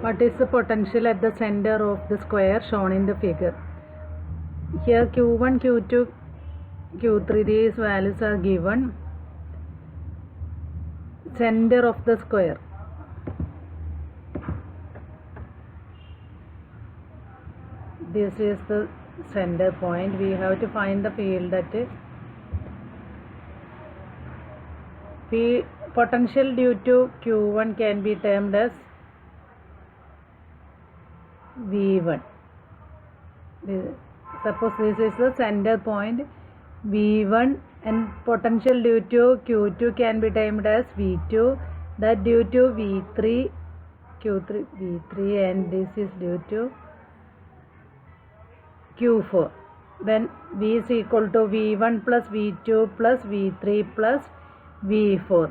What is the potential at the center of the square shown in the figure? Here Q1, Q2, Q3, these values are given. Center of the square. This is the center point. We have to find the field that potential due to Q1 can be termed as V1. Suppose this is the center point V1 and potential due to Q2 can be termed as V2, that due to V3, Q3, V3, and this is due to Q4. Then V is equal to V1 plus V2 plus V3 plus V4.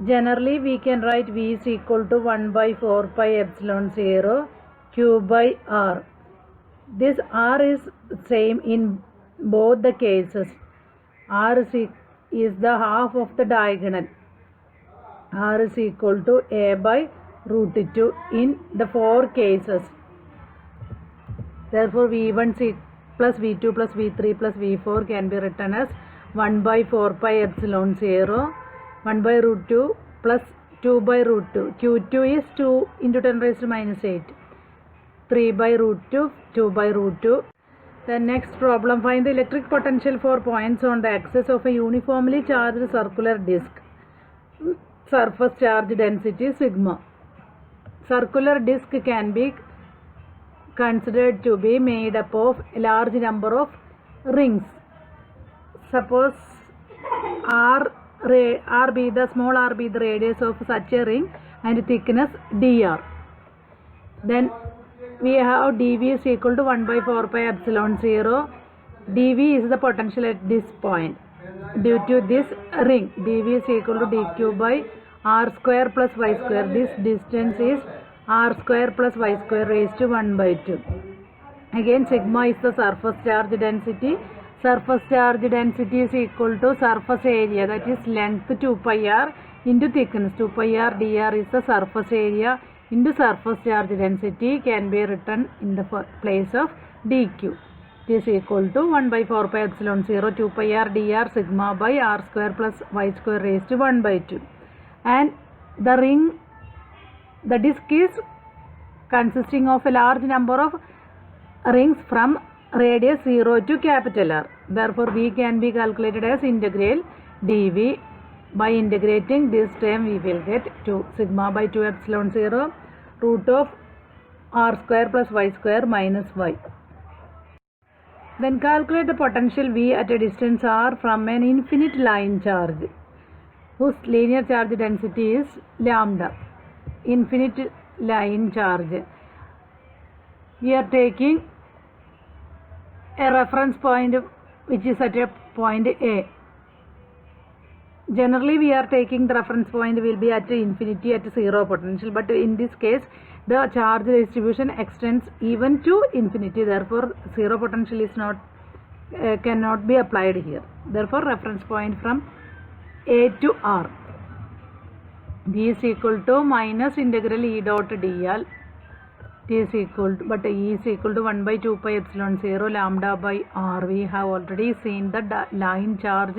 Generally we can write V is equal to 1 by 4 pi epsilon 0 Q by R. This R is same in both the cases. R is the half of the diagonal. R is equal to A by root 2 in the four cases. Therefore V1 plus V2 plus V3 plus V4 can be written as 1 by 4 pi epsilon 0, 1 by root 2 plus 2 by root 2. Q2 is 2 into 10 raised to minus 8. 3 by root 2, 2 by root 2. The next problem, find the electric potential for points on the axis of a uniformly charged circular disk. Surface charge density sigma. Circular disk can be considered to be made up of a large number of rings. Suppose R be the small r be the radius of such a ring and thickness dr. Then we have dV is equal to 1 by 4 pi epsilon 0. dV is the potential at this point. Due to this ring, dV is equal to dq by r square plus y square. This distance is r square plus y square raised to 1 by 2. Again, sigma is the surface charge density. Surface charge density is equal to surface area, that is length 2 pi r into thickness. 2 pi r dr is the surface area into surface charge density, can be written in the place of dq. It is equal to 1 by 4 pi epsilon 0 2 pi r dr sigma by r square plus y square raised to 1 by 2. And the disk is consisting of a large number of rings from radius 0 to capital R. Therefore, V can be calculated as integral dV. By integrating this term, we will get 2 sigma by 2 epsilon 0 root of r square plus y square minus y. Then calculate the potential V at a distance r from an infinite line charge whose linear charge density is lambda. Infinite line charge. We are taking a reference point which is at a point A. Generally we are taking the reference point will be at infinity at zero potential, but in this case the charge distribution extends even to infinity. Therefore zero potential is not cannot be applied here. Therefore reference point from A to R. D is equal to minus integral E dot dl. T is equal to, but E is equal to 1 by 2 pi epsilon 0 lambda by R. We have already seen the line charge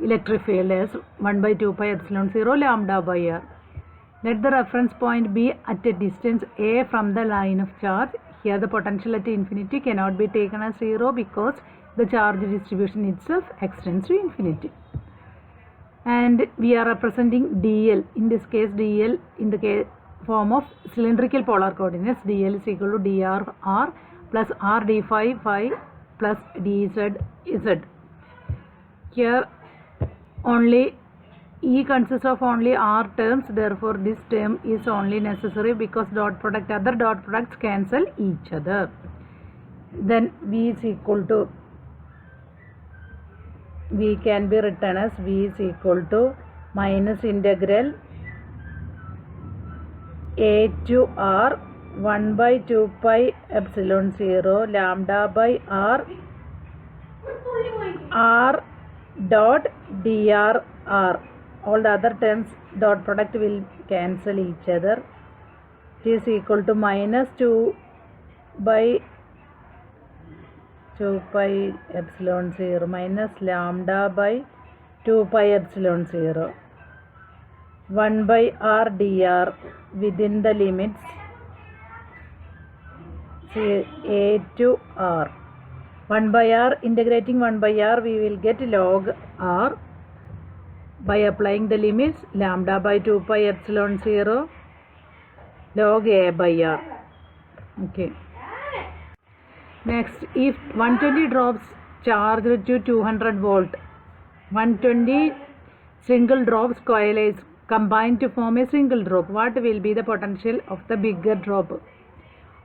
electric field as 1 by 2 pi epsilon 0 lambda by R. Let the reference point be at a distance A from the line of charge. Here the potential at infinity cannot be taken as 0 because the charge distribution itself extends to infinity. And we are representing dl. In this case dl in the form of cylindrical polar coordinates. Dl is equal to dr r plus r d phi phi plus dz z. Here only E consists of only r terms, therefore this term is only necessary because other dot products cancel each other. Then V is equal to, V can be written as V is equal to minus integral A to R 1 by 2 pi epsilon 0 lambda by R r dot dr r. all the other terms dot product will cancel each other. It is equal to minus 2 by 2 pi epsilon 0 minus lambda by 2 pi epsilon 0 1 by r dr within the limits a to r. 1 by r, integrating 1 by r, we will get log r by applying the limits lambda by 2 pi epsilon 0 log a by r. Okay. Next, if 120 drops charged to 200 volt, 120 single drops coalesce, combine to form a single drop, what will be the potential of the bigger drop?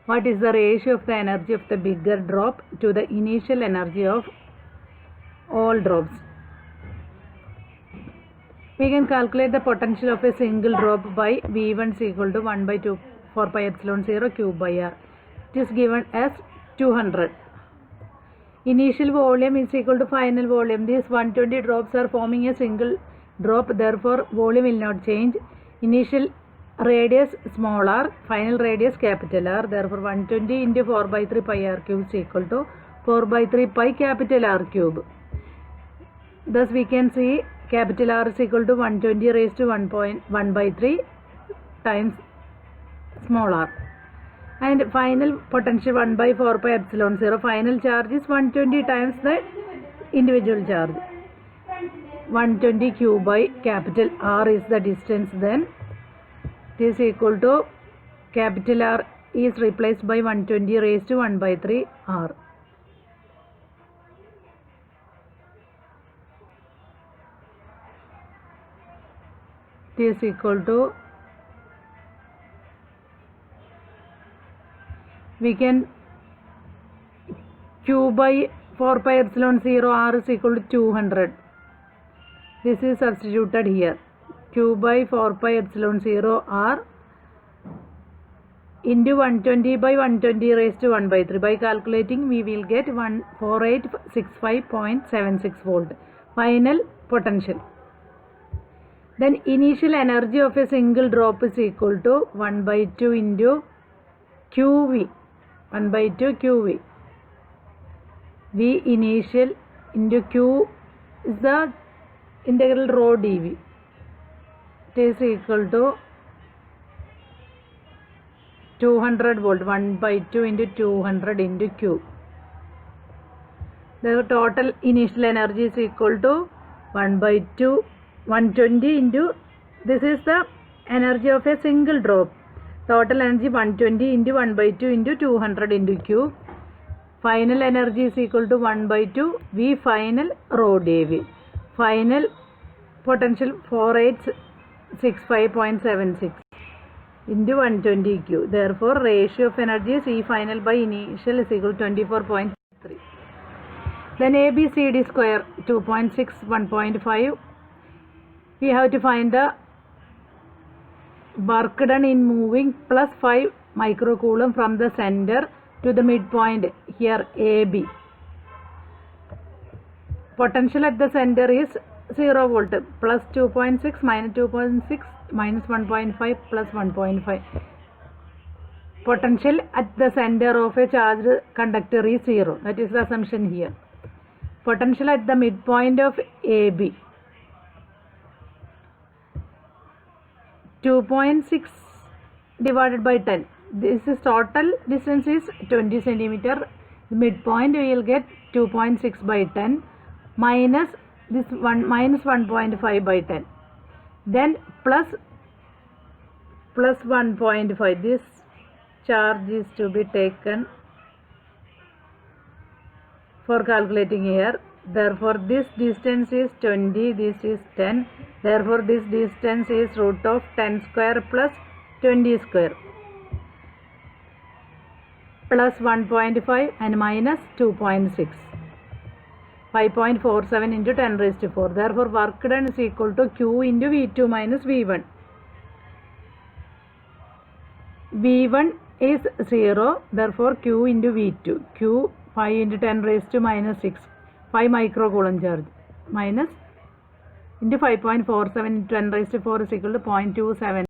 What is the ratio of the energy of the bigger drop to the initial energy of all drops? We can calculate the potential of a single drop by V1 is equal to 1 by 2 4 pi epsilon 0 cube by r. It is given as 200. Initial volume is equal to final volume. These 120 drops are forming a single drop, therefore volume will not change. Initial radius small r, final radius capital R, therefore 120 into 4 by 3 pi r cube is equal to 4 by 3 pi capital R cube. Thus we can see capital R is equal to 120 raised to 1 by 3 times small r. And final potential 1 by 4 pi epsilon 0, final charge is 120 times the individual charge. 120 cube by capital R is the distance, then it is equal to capital R is replaced by 120 raised to 1 by 3 R. It is equal to, we can Q by 4 pi epsilon 0 R is equal to 200. This is substituted here. Q by 4 pi epsilon 0 R into 120 by 120 raised to 1 by 3. By calculating, we will get 14865.76 volt. Final potential. Then initial energy of a single drop is equal to 1 by 2 into QV. 1 by 2 QV. V initial into Q is the integral rho dV. It is equal to 200 volt. 1 by 2 into 200 into Q. The total initial energy is equal to 1 by 2 120 into, this is the energy of a single drop. Total energy 120 into 1 by 2 into 200 into Q. Final energy is equal to 1 by 2 V final rho dV. Final potential 4865.76 into 120 Q. Therefore, ratio of energy is E final by initial is equal to 24.3. Then ABCD square 2.6 1.5. We have to find the work done in moving plus 5 microcoulomb from the center to the midpoint here AB. Potential at the center is 0 volt, plus 2.6 minus 2.6 minus 1.5 plus 1.5. Potential at the center of a charged conductor is 0. That is the assumption here. Potential at the midpoint of AB. 2.6 divided by 10. This is total distance is 20 centimeter. Midpoint we will get 2.6 by 10 minus this one minus 1.5 by 10. Then plus 1.5. This charge is to be taken for calculating here. Therefore, this distance is 20, this is 10. Therefore, this distance is root of 10 square plus 20 square plus 1.5 and minus 2.6. 5.47 into 10 raised to 4. Therefore, work done is equal to Q into V2 minus V1. V1 is 0. Therefore, Q into V2. Q 5 into 10 raised to minus 6. 5 microcoulomb charge minus into 5.47 into 10 raised to 4 is equal to 0.27.